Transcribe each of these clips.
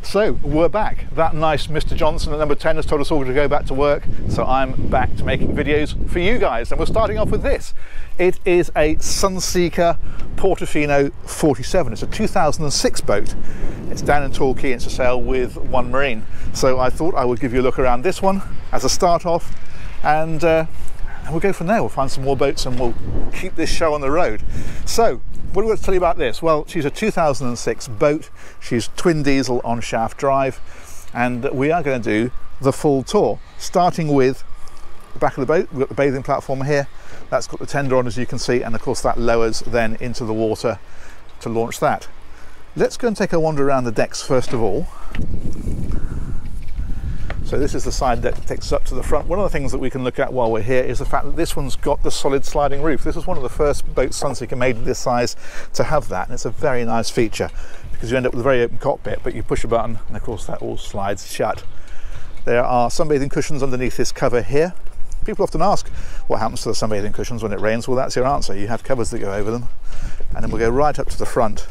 So we're back. That nice Mr. Johnson at number 10 has told us all to go back to work, so I'm back to making videos for you guys, and we're starting off with this. It is a Sunseeker Portofino 47. It's a 2006 boat. It's down in Torquay. It's a sale with One Marine, so I thought I would give you a look around this one as a start off, and we'll go from there. We'll find some more boats and we'll keep this show on the road. So what do I want to tell you about this? Well, she's a 2006 boat. She's twin diesel on shaft drive, and we are going to do the full tour, starting with the back of the boat. We've got the bathing platform here. That's got the tender on, as you can see, and of course that lowers then into the water to launch that. Let's go and take a wander around the decks first of all. So this is the side deck that takes us up to the front. One of the things that we can look at while we're here is the fact that this one's got the solid sliding roof. This was one of the first boats Sunseeker made of this size to have that, and it's a very nice feature because you end up with a very open cockpit, but you push a button and of course that all slides shut. There are sunbathing cushions underneath this cover here. People often ask what happens to the sunbathing cushions when it rains. Well, that's your answer. You have covers that go over them, and then we'll go right up to the front.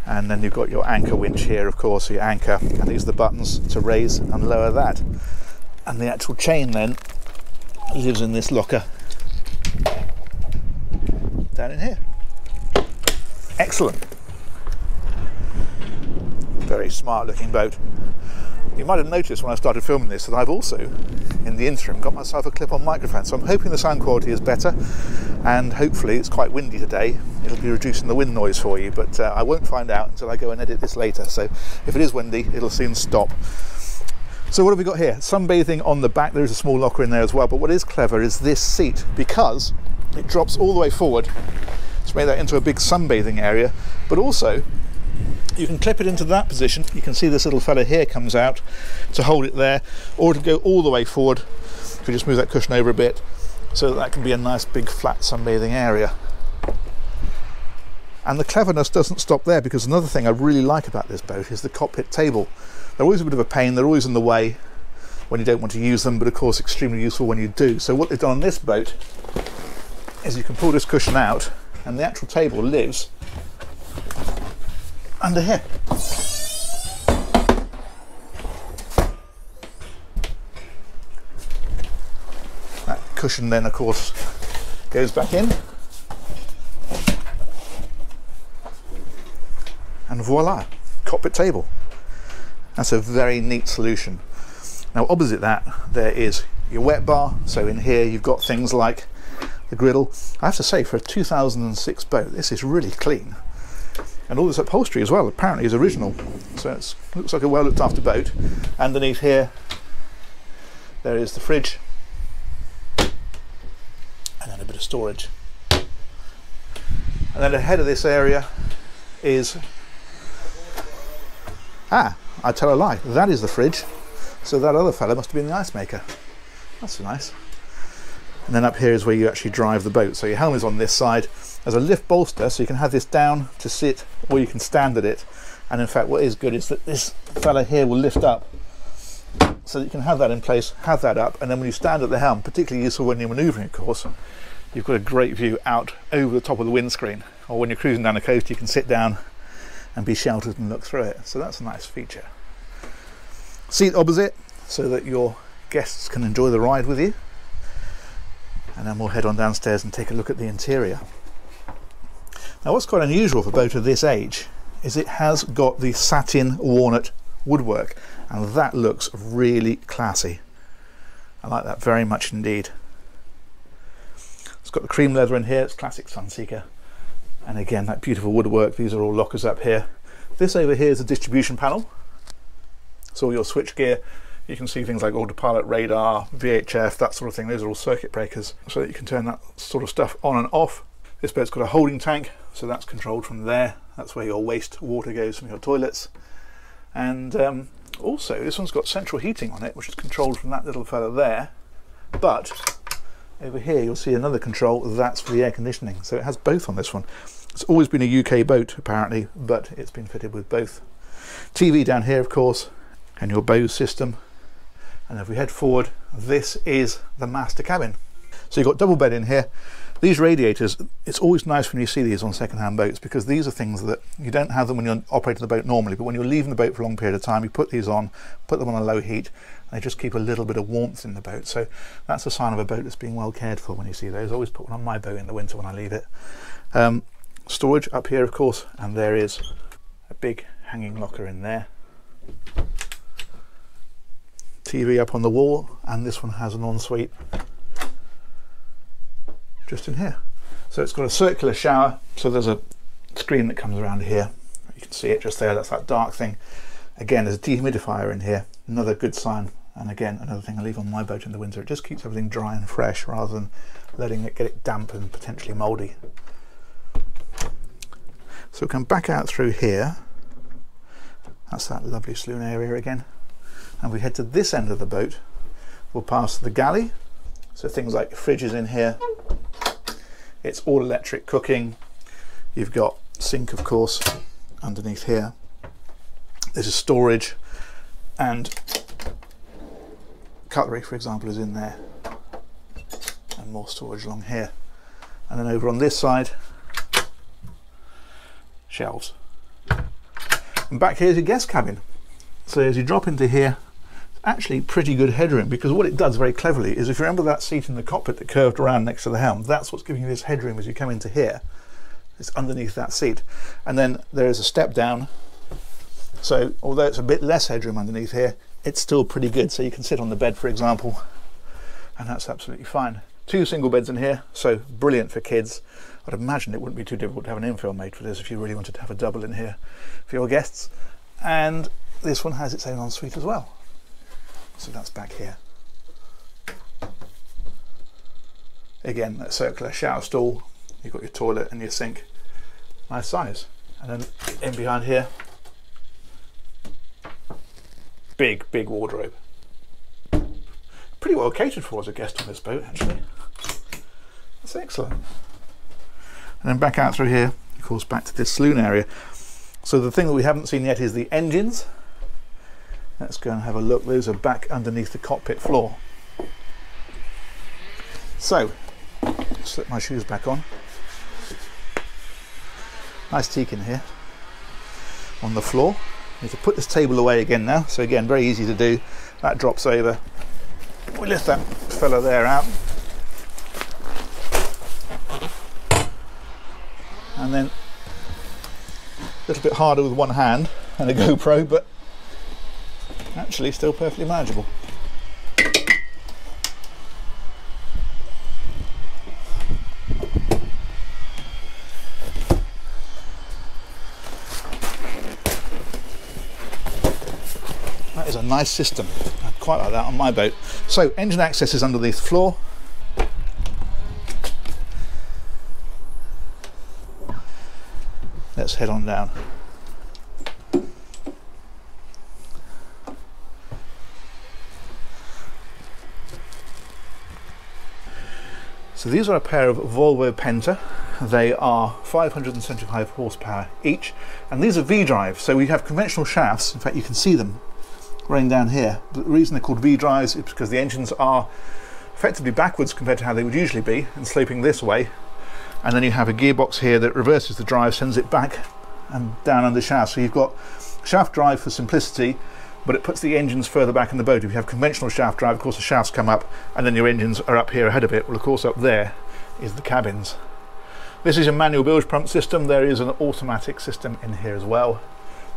And then you've got your anchor winch here, of course, your anchor, and these are the buttons to raise and lower that. And the actual chain then lives in this locker down in here. Excellent. Very smart looking boat. You might have noticed when I started filming this that I've also, in the interim, got myself a clip-on microphone, so I'm hoping the sound quality is better, and hopefully it's quite windy today. It'll be reducing the wind noise for you, but I won't find out until I go and edit this later, so if it is windy, it'll soon stop. So what have we got here? Sunbathing on the back. There is a small locker in there as well, but what is clever is this seat, because it drops all the way forward to make that into a big sunbathing area, but also you can clip it into that position. You can see this little fella here comes out to hold it there, or to go all the way forward. If you just move that cushion over a bit, so that can be a nice big flat sunbathing area. And the cleverness doesn't stop there, because another thing I really like about this boat is the cockpit table. They're always a bit of a pain, they're always in the way when you don't want to use them, but of course extremely useful when you do. So what they've done on this boat is you can pull this cushion out, and the actual table lives under here. That cushion then of course goes back in, and voila, cockpit table. That's a very neat solution. Now opposite that there is your wet bar, so in here you've got things like the griddle. I have to say, for a 2006 boat, this is really clean. And all this upholstery as well apparently is original, so it looks like a well looked after boat. Underneath here there is the fridge, and then a bit of storage. And then ahead of this area is, I tell a lie, that is the fridge, so that other fella must have been the ice maker. That's nice. And then up here is where you actually drive the boat, so your helm is on this side. There's a lift bolster, so you can have this down to sit, or you can stand at it. And in fact what is good is that this fella here will lift up, so that you can have that in place, have that up, and then when you stand at the helm, particularly useful when you're manoeuvring of course, you've got a great view out over the top of the windscreen, or when you're cruising down the coast you can sit down and be sheltered and look through it. So that's a nice feature. Seat opposite, so that your guests can enjoy the ride with you. And then we'll head on downstairs and take a look at the interior. Now what's quite unusual for a boat of this age is it has got the satin walnut woodwork, and that looks really classy. I like that very much indeed. It's got the cream leather in here, it's classic Sunseeker. And again, that beautiful woodwork. These are all lockers up here. This over here is a distribution panel. So all your switch gear, you can see things like autopilot, radar, VHF, that sort of thing. Those are all circuit breakers, so that you can turn that sort of stuff on and off. This boat's got a holding tank, so that's controlled from there. That's where your waste water goes from your toilets. And also this one's got central heating on it, which is controlled from that little fella there. But over here you'll see another control, that's for the air conditioning. So it has both on this one. It's always been a UK boat apparently, but it's been fitted with both. TV down here of course, and your Bose system. And if we head forward, this is the master cabin. So you've got double bed in here, These radiators, it's always nice when you see these on second-hand boats, because these are things that you don't have them when you're operating the boat normally, but when you're leaving the boat for a long period of time, you put these on, put them on a low heat, and they just keep a little bit of warmth in the boat. So that's a sign of a boat that's being well cared for when you see those. I always put one on my boat in the winter when I leave it. Storage up here, of course, and there is a big hanging locker in there. TV up on the wall, and this one has an ensuite just in here. So it's got a circular shower, so there's a screen that comes around here. You can see it just there, that's that dark thing. Again, there's a dehumidifier in here, another good sign. And again, another thing I leave on my boat in the winter, it just keeps everything dry and fresh rather than letting it get it damp and potentially mouldy. So we come back out through here. That's that lovely saloon area again. And we head to this end of the boat. We'll pass the galley. So things like fridges in here. It's all electric cooking. You've got sink, of course, underneath here. There's a storage, and cutlery, for example, is in there. And more storage along here. And then over on this side, shelves. And back here's your guest cabin. So as you drop into here, it's actually pretty good headroom, because what it does very cleverly is, if you remember that seat in the cockpit that curved around next to the helm, that's what's giving you this headroom as you come into here. It's underneath that seat. And then there is a step down. So although it's a bit less headroom underneath here, it's still pretty good. So you can sit on the bed, for example, and that's absolutely fine. 2 single beds in here, so brilliant for kids. I'd imagine it wouldn't be too difficult to have an infill made for this if you really wanted to have a double in here for your guests. And this one has its own ensuite as well. So that's back here. Again, that circular shower stall. You've got your toilet and your sink. Nice size. And then in behind here, big wardrobe. Pretty well catered for as a guest on this boat, actually. That's excellent. And then back out through here, of course, back to this saloon area. So the thing that we haven't seen yet is the engines. Let's go and have a look. Those are back underneath the cockpit floor. So, slip my shoes back on. Nice teak in here on the floor. Need to put this table away again now. So again, very easy to do. That drops over. We lift that fella there out. And then a little bit harder with one hand and a GoPro, but actually still perfectly manageable. That is a nice system. I quite like that on my boat. So engine access is underneath the floor. Let's head on down. So these are a pair of Volvo Penta. They are 575 horsepower each, and these are V-drive. So we have conventional shafts. In fact, you can see them running down here. The reason they're called V-drives is because the engines are effectively backwards compared to how they would usually be, and sloping this way. And then you have a gearbox here that reverses the drive, sends it back and down under shaft. So you've got shaft drive for simplicity, but it puts the engines further back in the boat. If you have conventional shaft drive, of course the shafts come up and then your engines are up here ahead of it. Well, of course up there is the cabins. This is a manual bilge pump system. There is an automatic system in here as well.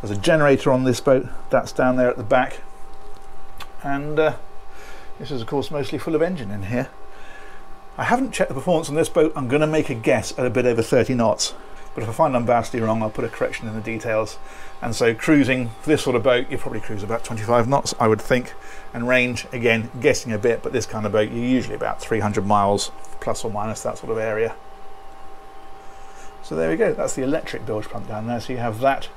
There's a generator on this boat. That's down there at the back. And this is of course mostly full of engine in here. I haven't checked the performance on this boat. I'm going to make a guess at a bit over 30 knots. But if I find I'm vastly wrong, I'll put a correction in the details. And so cruising for this sort of boat, you probably cruise about 25 knots, I would think. And range, again, guessing a bit, but this kind of boat, you're usually about 300 miles, plus or minus that sort of area. So there we go, that's the electric bilge pump down there. So you have that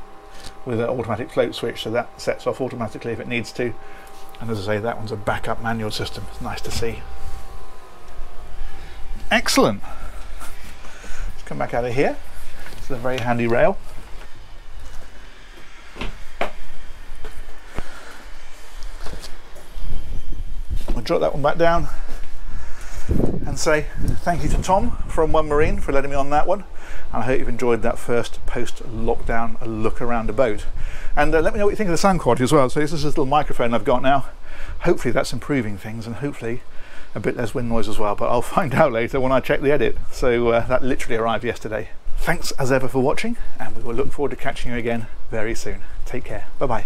with an automatic float switch, so that sets off automatically if it needs to. And as I say, that one's a backup manual system. It's nice to see. Excellent. Let's come back out of here. It's a very handy rail. I'll drop that one back down and say thank you to Tom from One Marine for letting me on that one, and I hope you've enjoyed that first post-lockdown look around a boat. And let me know what you think of the sound quality as well. So this is this little microphone I've got now. Hopefully that's improving things, and hopefully a bit less wind noise as well, but I'll find out later when I check the edit. So that literally arrived yesterday. Thanks as ever for watching, and we will look forward to catching you again very soon. Take care. Bye bye.